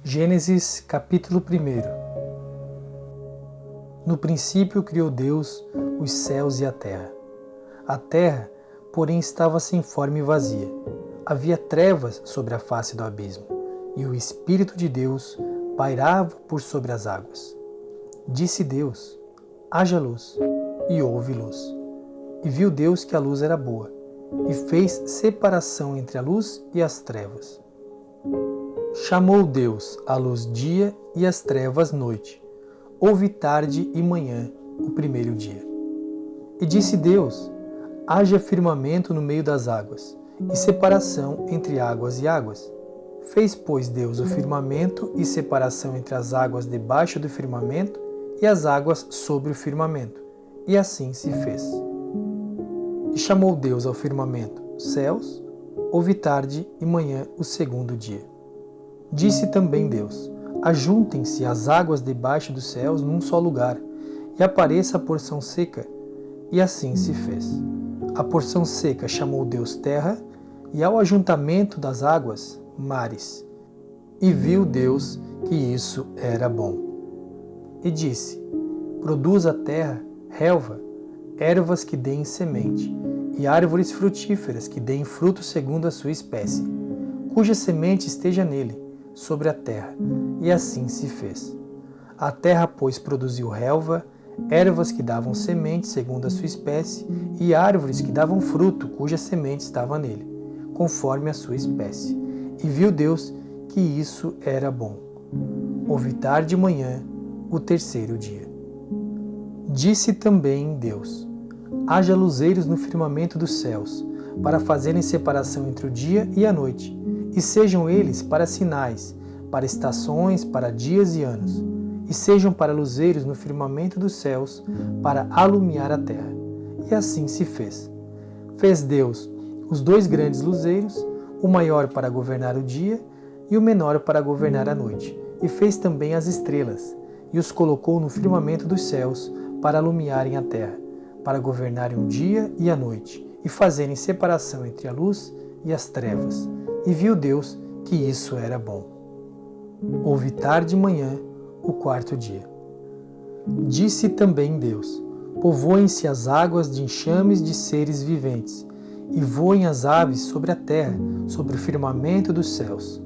Gênesis capítulo 1. No princípio criou Deus os céus e a terra. A terra, porém, estava sem forma e vazia. Havia trevas sobre a face do abismo, e o Espírito de Deus pairava por sobre as águas. Disse Deus: haja luz, e houve luz. E viu Deus que a luz era boa, e fez separação entre a luz e as trevas. Chamou Deus a luz dia e as trevas noite. Houve tarde e manhã, o primeiro dia. E disse Deus: haja firmamento no meio das águas, e separação entre águas e águas. Fez, pois, Deus o firmamento e separação entre as águas debaixo do firmamento e as águas sobre o firmamento. E assim se fez. E chamou Deus ao firmamento céus. Houve tarde e manhã, o segundo dia. Disse também Deus: ajuntem-se as águas debaixo dos céus num só lugar, e apareça a porção seca. E assim se fez. A porção seca chamou Deus terra, e ao ajuntamento das águas, mares. E viu Deus que isso era bom. E disse: produz a terra relva, ervas que deem semente, e árvores frutíferas que deem fruto segundo a sua espécie, cuja semente esteja nele, sobre a terra. E assim se fez. A terra, pois, produziu relva, ervas que davam semente segundo a sua espécie, e árvores que davam fruto, cuja semente estava nele, conforme a sua espécie. E viu Deus que isso era bom. Houve tarde e manhã, o terceiro dia. Disse também Deus: haja luzeiros no firmamento dos céus, para fazerem separação entre o dia e a noite, e sejam eles para sinais, para estações, para dias e anos, e sejam para luzeiros no firmamento dos céus, para alumiar a terra. E assim se fez. Fez Deus os dois grandes luzeiros, o maior para governar o dia e o menor para governar a noite. E fez também as estrelas, e os colocou no firmamento dos céus, para alumiarem a terra, para governarem o dia e a noite, e fazerem separação entre a luz e as trevas. E viu Deus que isso era bom. Houve tarde e manhã, o quarto dia. Disse também Deus: povoem-se as águas de enxames de seres viventes, e voem as aves sobre a terra, sobre o firmamento dos céus.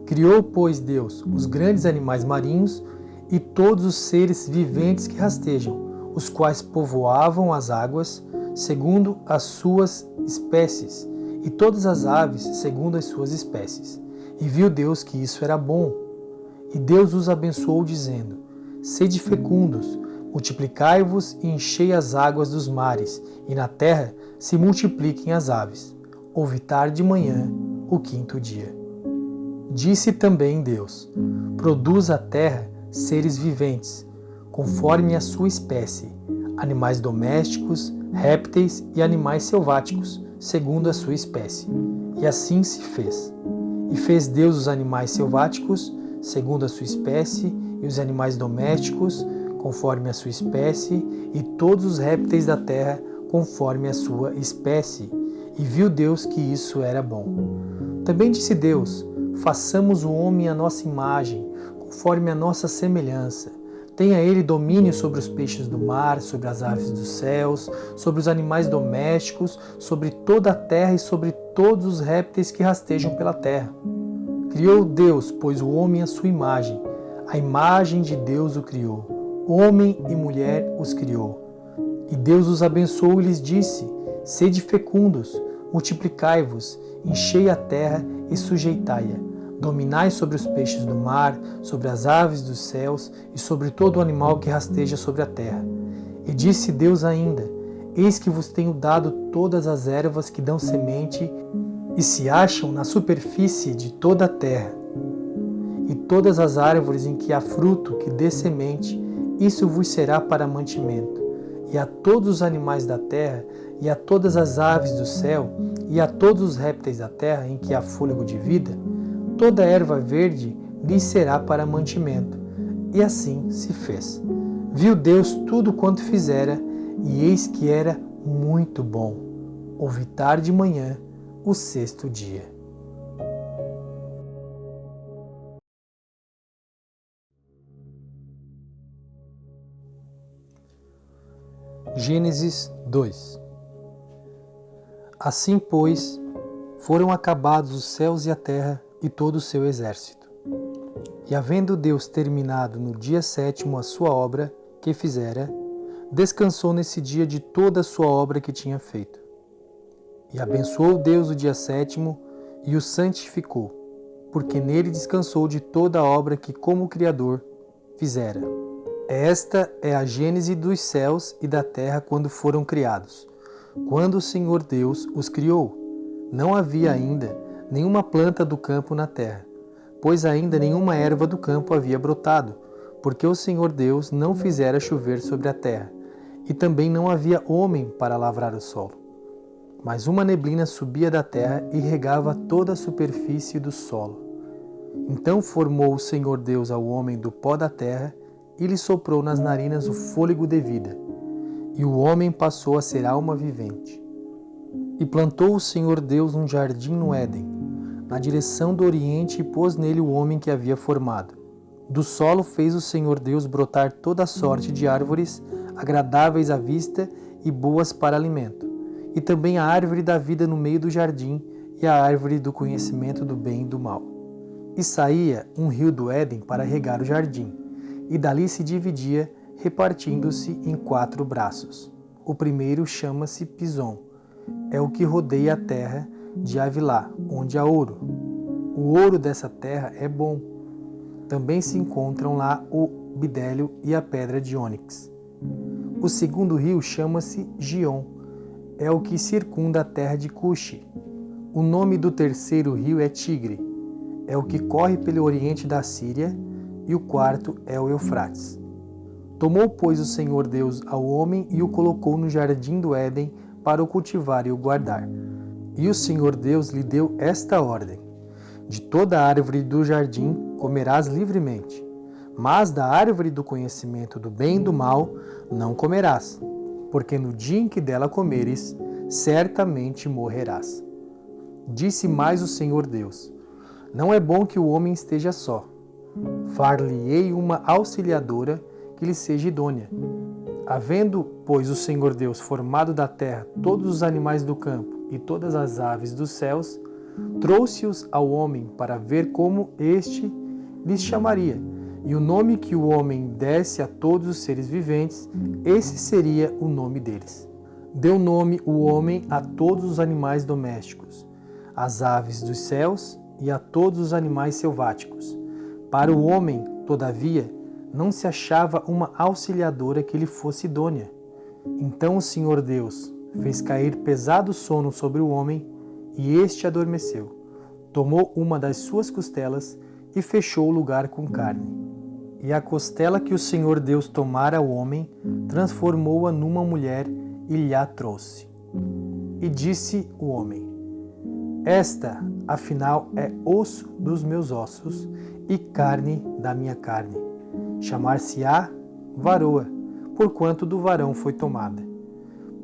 Criou, pois, Deus os grandes animais marinhos e todos os seres viventes que rastejam, os quais povoavam as águas, segundo as suas espécies, e todas as aves segundo as suas espécies. E viu Deus que isso era bom. E Deus os abençoou, dizendo: sede fecundos, multiplicai-vos e enchei as águas dos mares, e na terra se multipliquem as aves. Houve tarde e manhã, o quinto dia. Disse também Deus: produz a terra seres viventes, conforme a sua espécie, animais domésticos, répteis e animais selváticos, segundo a sua espécie. E assim se fez. E fez Deus os animais selváticos, segundo a sua espécie, e os animais domésticos, conforme a sua espécie, e todos os répteis da terra, conforme a sua espécie. E viu Deus que isso era bom. Também disse Deus: façamos o homem à nossa imagem, conforme a nossa semelhança. Tenha ele domínio sobre os peixes do mar, sobre as aves dos céus, sobre os animais domésticos, sobre toda a terra e sobre todos os répteis que rastejam pela terra. Criou Deus, pois, o homem à sua imagem. A imagem de Deus o criou. Homem e mulher os criou. E Deus os abençoou e lhes disse: sede fecundos, multiplicai-vos, enchei a terra e sujeitai-a. Dominai sobre os peixes do mar, sobre as aves dos céus e sobre todo o animal que rasteja sobre a terra. E disse Deus ainda: eis que vos tenho dado todas as ervas que dão semente e se acham na superfície de toda a terra, e todas as árvores em que há fruto que dê semente, isso vos será para mantimento. E a todos os animais da terra, e a todas as aves do céu, e a todos os répteis da terra em que há fôlego de vida, toda erva verde lhes será para mantimento. E assim se fez. Viu Deus tudo quanto fizera, e eis que era muito bom. Houve tarde e manhã, o sexto dia. Gênesis 2. Assim, pois, foram acabados os céus e a terra e todo o seu exército. E havendo Deus terminado no dia 7º a sua obra que fizera, descansou nesse dia de toda a sua obra que tinha feito. E abençoou Deus o dia 7º e o santificou, porque nele descansou de toda a obra que como Criador fizera. Esta é a gênese dos céus e da terra quando foram criados. Quando o Senhor Deus os criou, não havia ainda nenhuma planta do campo na terra, pois ainda nenhuma erva do campo havia brotado, porque o Senhor Deus não fizera chover sobre a terra, e também não havia homem para lavrar o solo. Mas uma neblina subia da terra e regava toda a superfície do solo. Então formou o Senhor Deus ao homem do pó da terra e lhe soprou nas narinas o fôlego de vida, e o homem passou a ser alma vivente. E plantou o Senhor Deus um jardim no Éden, na direção do oriente, e pôs nele o homem que havia formado. Do solo fez o Senhor Deus brotar toda sorte de árvores, agradáveis à vista e boas para alimento, e também a árvore da vida no meio do jardim, e a árvore do conhecimento do bem e do mal. E saía um rio do Éden para regar o jardim, e dali se dividia, repartindo-se em 4 braços. O primeiro chama-se Pison, é o que rodeia a terra de Havilá, onde há ouro. O ouro dessa terra é bom. Também se encontram lá o bidélio e a pedra de ônix. O segundo rio chama-se Gion, é o que circunda a terra de Cuxi. O nome do terceiro rio é Tigre, é o que corre pelo oriente da Síria, e o quarto é o Eufrates. Tomou, pois, o Senhor Deus ao homem e o colocou no jardim do Éden para o cultivar e o guardar. E o Senhor Deus lhe deu esta ordem: de toda a árvore do jardim comerás livremente, mas da árvore do conhecimento do bem e do mal não comerás, porque no dia em que dela comeres, certamente morrerás. Disse mais o Senhor Deus: não é bom que o homem esteja só. Far-lhe-ei uma auxiliadora que lhe seja idônea. Havendo, pois, o Senhor Deus formado da terra todos os animais do campo e todas as aves dos céus, trouxe-os ao homem para ver como este lhes chamaria. E o nome que o homem desse a todos os seres viventes, esse seria o nome deles. Deu nome o homem a todos os animais domésticos, às aves dos céus e a todos os animais selváticos. Para o homem, todavia, não se achava uma auxiliadora que lhe fosse idônea. Então o Senhor Deus fez cair pesado sono sobre o homem, e este adormeceu. Tomou uma das suas costelas e fechou o lugar com carne. E a costela que o Senhor Deus tomara ao homem, transformou-a numa mulher e lhe trouxe. E disse o homem: esta, afinal, é osso dos meus ossos e carne da minha carne. Chamar-se-á varoa, porquanto do varão foi tomada.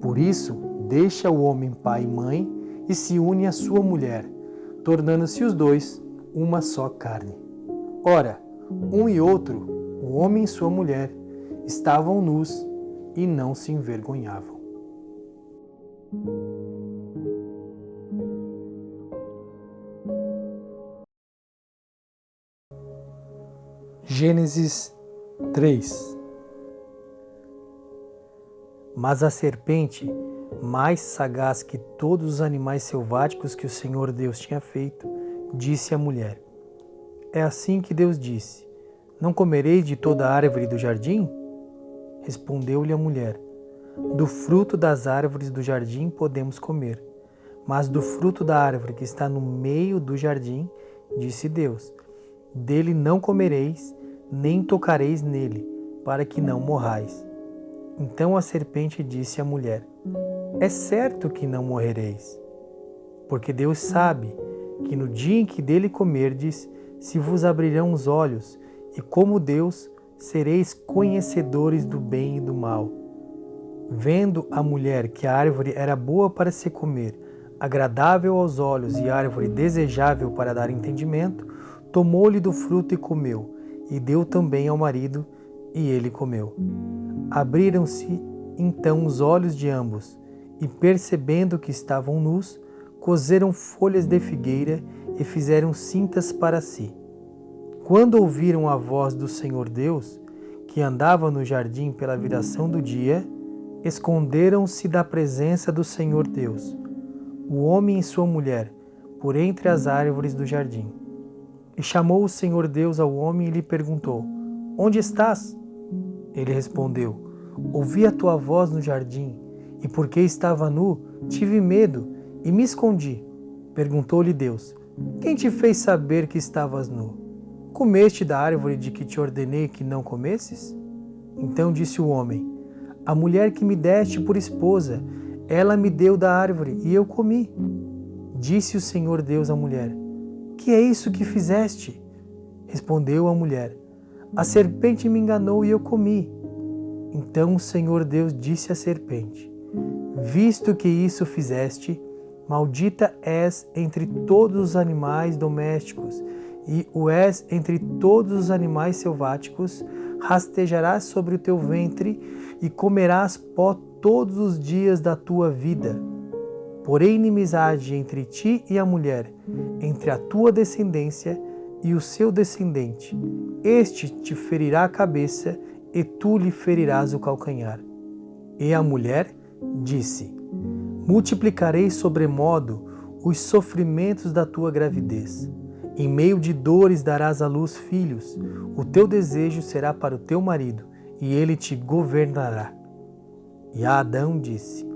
Por isso, deixa o homem pai e mãe e se une à sua mulher, tornando-se os dois uma só carne. Ora, um e outro, o homem e sua mulher, estavam nus e não se envergonhavam. Gênesis 3. Mas a serpente, mais sagaz que todos os animais selváticos que o Senhor Deus tinha feito, disse à mulher: é assim que Deus disse: não comereis de toda a árvore do jardim? Respondeu-lhe a mulher: do fruto das árvores do jardim podemos comer, mas do fruto da árvore que está no meio do jardim, disse Deus: dele não comereis, nem tocareis nele, para que não morrais. Então a serpente disse à mulher: é certo que não morrereis, porque Deus sabe que no dia em que dele comerdes, se vos abrirão os olhos, e como Deus, sereis conhecedores do bem e do mal. Vendo a mulher que a árvore era boa para se comer, agradável aos olhos e árvore desejável para dar entendimento, tomou-lhe do fruto e comeu, e deu também ao marido, e ele comeu. Abriram-se então os olhos de ambos, e percebendo que estavam nus, coseram folhas de figueira e fizeram cintas para si. Quando ouviram a voz do Senhor Deus, que andava no jardim pela viração do dia, esconderam-se da presença do Senhor Deus, o homem e sua mulher, por entre as árvores do jardim. E chamou o Senhor Deus ao homem e lhe perguntou: Onde estás? Ele respondeu: Ouvi a tua voz no jardim, e porque estava nu, tive medo e me escondi. Perguntou-lhe Deus: Quem te fez saber que estavas nu? Comeste da árvore de que te ordenei que não comesses? Então disse o homem: A mulher que me deste por esposa, ela me deu da árvore e eu comi. Disse o Senhor Deus à mulher: Que é isso que fizeste? Respondeu a mulher: A serpente me enganou e eu comi. Então o Senhor Deus disse à serpente: Visto que isso fizeste, maldita és entre todos os animais domésticos, e o és entre todos os animais selváticos, rastejarás sobre o teu ventre e comerás pó todos os dias da tua vida. Porém, inimizade entre ti e a mulher, entre a tua descendência e o seu descendente. Este te ferirá a cabeça e tu lhe ferirás o calcanhar. E a mulher disse: Multiplicarei sobremodo os sofrimentos da tua gravidez. Em meio de dores darás à luz filhos. O teu desejo será para o teu marido, e ele te governará. E a Adão disse: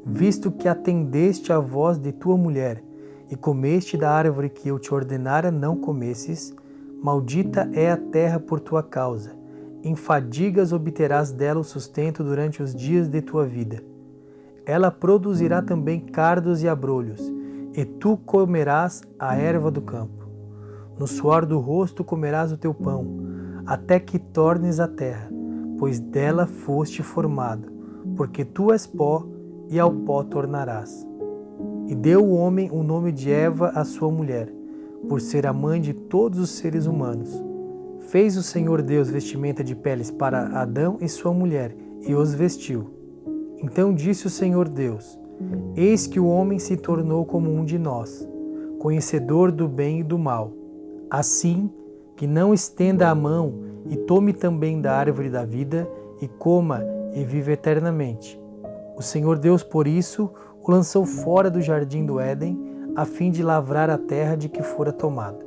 Visto que atendeste à voz de tua mulher, e comeste da árvore que eu te ordenara não comesses, maldita é a terra por tua causa. Em fadigas obterás dela o sustento durante os dias de tua vida. Ela produzirá também cardos e abrolhos, e tu comerás a erva do campo. No suor do rosto comerás o teu pão, até que tornes a terra, pois dela foste formado, porque tu és pó, e ao pó tornarás. E deu o homem o nome de Eva à sua mulher, por ser a mãe de todos os seres humanos. Fez o Senhor Deus vestimenta de peles para Adão e sua mulher, e os vestiu. Então disse o Senhor Deus: Eis que o homem se tornou como um de nós, conhecedor do bem e do mal. Assim, que não estenda a mão e tome também da árvore da vida, e coma e viva eternamente. O Senhor Deus, por isso, o lançou fora do jardim do Éden, a fim de lavrar a terra de que fora tomado.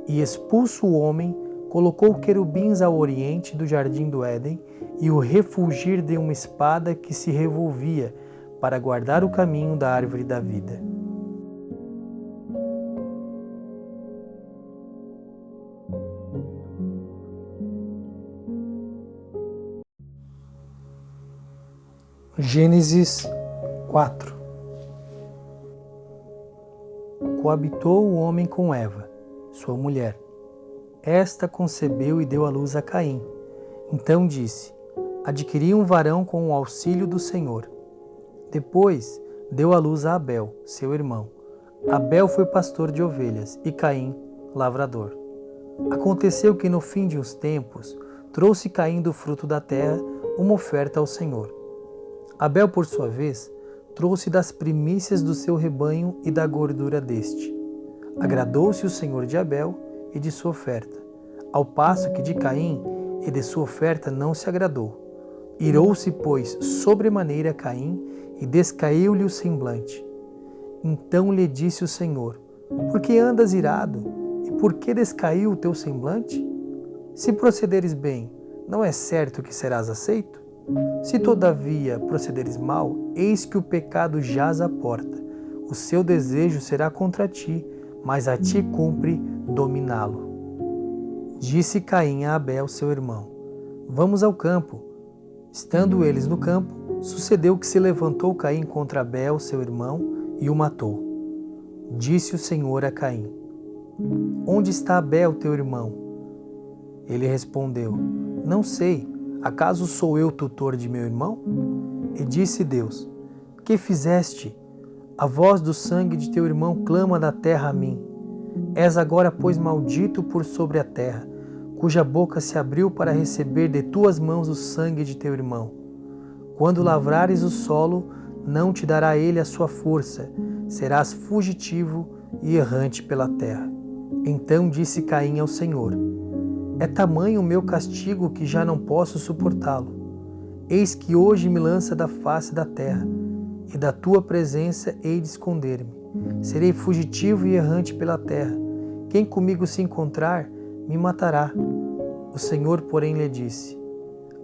E expulso o homem, colocou querubins ao oriente do jardim do Éden, e o refulgir de uma espada que se revolvia, para guardar o caminho da árvore da vida. Gênesis 4. Coabitou o homem com Eva, sua mulher. Esta concebeu e deu à luz a Caim. Então disse: Adquiri um varão com o auxílio do Senhor. Depois deu à luz a Abel, seu irmão. Abel foi pastor de ovelhas e Caim, lavrador. Aconteceu que no fim de uns tempos trouxe Caim do fruto da terra uma oferta ao Senhor. Abel, por sua vez, trouxe das primícias do seu rebanho e da gordura deste. Agradou-se o Senhor de Abel e de sua oferta, ao passo que de Caim e de sua oferta não se agradou. Irou-se, pois, sobremaneira Caim e descaiu-lhe o semblante. Então lhe disse o Senhor: Por que andas irado? E por que descaiu o teu semblante? Se procederes bem, não é certo que serás aceito? Se todavia procederes mal, eis que o pecado jaz à porta. O seu desejo será contra ti, mas a ti cumpre dominá-lo. Disse Caim a Abel, seu irmão: Vamos ao campo. Estando eles no campo, sucedeu que se levantou Caim contra Abel, seu irmão, e o matou. Disse o Senhor a Caim: Onde está Abel, teu irmão? Ele respondeu: Não sei. Acaso sou eu tutor de meu irmão? E disse Deus: Que fizeste? A voz do sangue de teu irmão clama da terra a mim. És agora, pois, maldito por sobre a terra, cuja boca se abriu para receber de tuas mãos o sangue de teu irmão. Quando lavrares o solo, não te dará ele a sua força, serás fugitivo e errante pela terra. Então disse Caim ao Senhor: É tamanho o meu castigo que já não posso suportá-lo. Eis que hoje me lança da face da terra, e da tua presença hei de esconder-me. Serei fugitivo e errante pela terra. Quem comigo se encontrar, me matará. O Senhor, porém, lhe disse: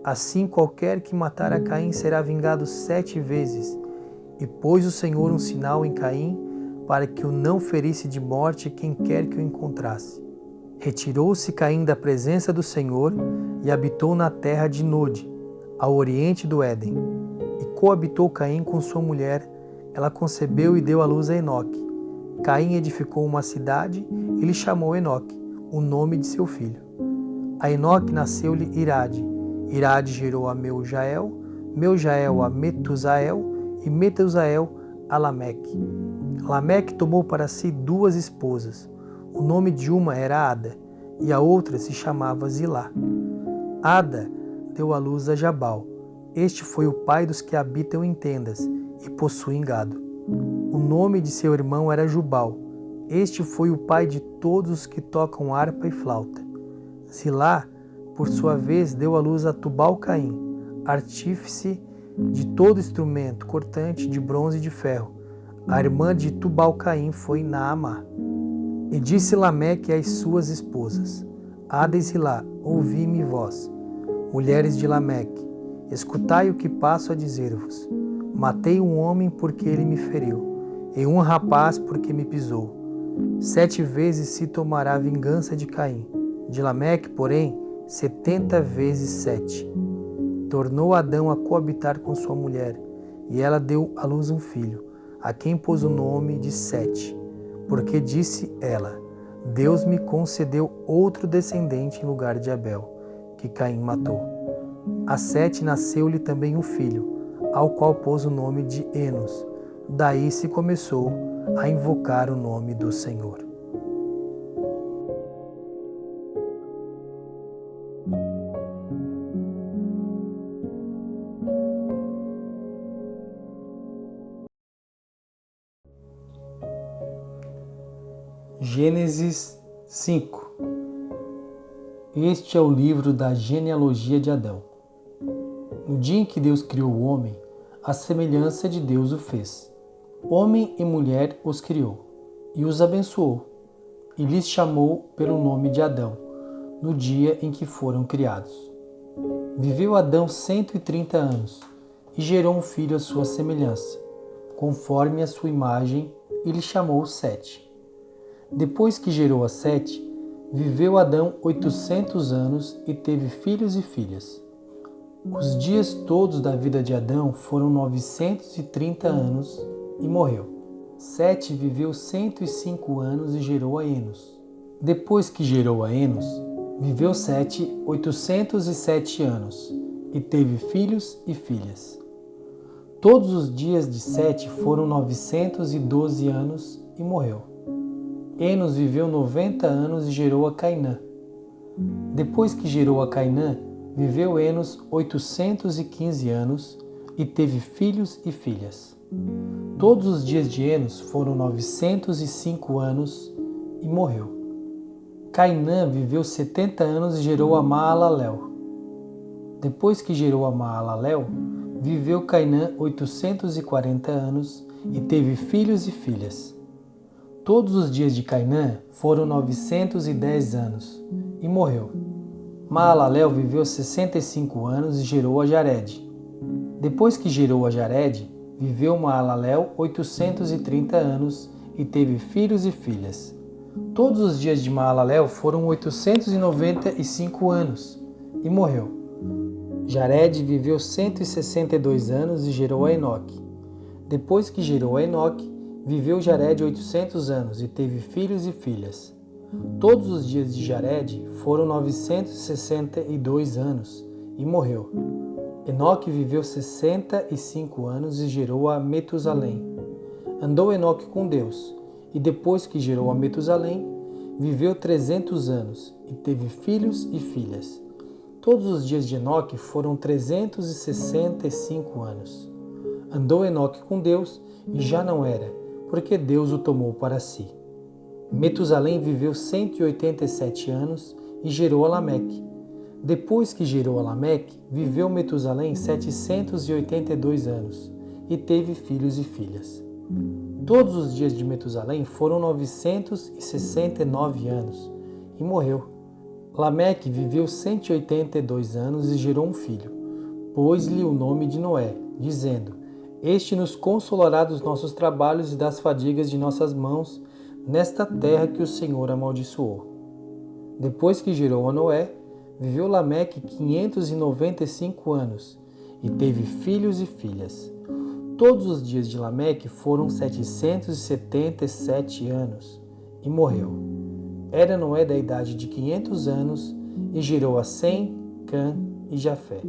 Assim qualquer que matar a Caim será vingado 7 vezes. E pôs o Senhor um sinal em Caim, para que o não ferisse de morte quem quer que o encontrasse. Retirou-se Caim da presença do Senhor e habitou na terra de Nod, ao oriente do Éden. E coabitou Caim com sua mulher, ela concebeu e deu à luz a Enoque. Caim edificou uma cidade e lhe chamou Enoque, o nome de seu filho. A Enoque nasceu-lhe Irade. Irade gerou a Meujael, Meujael a Metusael e Metusael a Lameque. Lameque tomou para si 2 esposas. O nome de uma era Ada e a outra se chamava Zilá. Ada deu à luz a Jabal. Este foi o pai dos que habitam em tendas e possuem gado. O nome de seu irmão era Jubal. Este foi o pai de todos os que tocam harpa e flauta. Zilá, por sua vez, deu à luz a Tubal-Caim, artífice de todo instrumento cortante de bronze e de ferro. A irmã de Tubal-Caim foi Naamá. E disse Lameque às suas esposas: Ada e Zilá, ouvi-me vós, mulheres de Lameque, escutai o que passo a dizer-vos. Matei um homem porque ele me feriu, e um rapaz porque me pisou. 7 vezes se tomará vingança de Caim. De Lameque, porém, 70 vezes 7. Tornou Adão a coabitar com sua mulher, e ela deu à luz um filho, a quem pôs o nome de Sete, porque disse ela: Deus me concedeu outro descendente em lugar de Abel, que Caim matou. A Sete nasceu-lhe também um filho, ao qual pôs o nome de Enos. Daí se começou a invocar o nome do Senhor. Gênesis 5. Este é o livro da genealogia de Adão. No dia em que Deus criou o homem, a semelhança de Deus o fez. Homem e mulher os criou, e os abençoou, e lhes chamou pelo nome de Adão, no dia em que foram criados. Viveu Adão 130 anos, e gerou um filho à sua semelhança, conforme a sua imagem, e lhe chamou Sete. Depois que gerou a Sete, viveu Adão 800 anos e teve filhos e filhas. Os dias todos da vida de Adão foram 930 anos e morreu. Sete viveu 105 anos e gerou a Enos. Depois que gerou a Enos, viveu Sete 807 anos e teve filhos e filhas. Todos os dias de Sete foram 912 anos e morreu. Enos viveu 90 anos e gerou a Cainã. Depois que gerou a Cainã, viveu Enos 815 anos e teve filhos e filhas. Todos os dias de Enos foram 905 anos e morreu. Cainã viveu 70 anos e gerou a Maalalel. Depois que gerou a Maalalel, viveu Cainã 840 anos e teve filhos e filhas. Todos os dias de Cainã foram 910 anos e morreu. Maalalel viveu 65 anos e gerou a Jared. Depois que gerou a Jared, viveu Maalalel 830 anos e teve filhos e filhas. Todos os dias de Maalalel foram 895 anos e morreu. Jared viveu 162 anos e gerou a Enoque. Depois que gerou a Enoque, viveu Jared 800 anos e teve filhos e filhas. Todos os dias de Jared foram 962 anos e morreu. Enoque viveu 65 anos e gerou a Metusalém. Andou Enoque com Deus, e depois que gerou a Metusalém, viveu 300 anos e teve filhos e filhas. Todos os dias de Enoque foram 365 anos. Andou Enoque com Deus e já não era, porque Deus o tomou para si. Metusalém viveu 187 anos e gerou a Lameque. Depois que gerou a Lameque, viveu Metusalém 782 anos e teve filhos e filhas. Todos os dias de Metusalém foram 969 anos e morreu. Lameque viveu 182 anos e gerou um filho. Pôs-lhe o nome de Noé, dizendo: Este nos consolará dos nossos trabalhos e das fadigas de nossas mãos nesta terra que o Senhor amaldiçoou. Depois que gerou a Noé, viveu Lameque 595 anos e teve filhos e filhas. Todos os dias de Lameque foram 777 anos e morreu. Era Noé da idade de 500 anos e gerou a Sem, Cã e Jafé.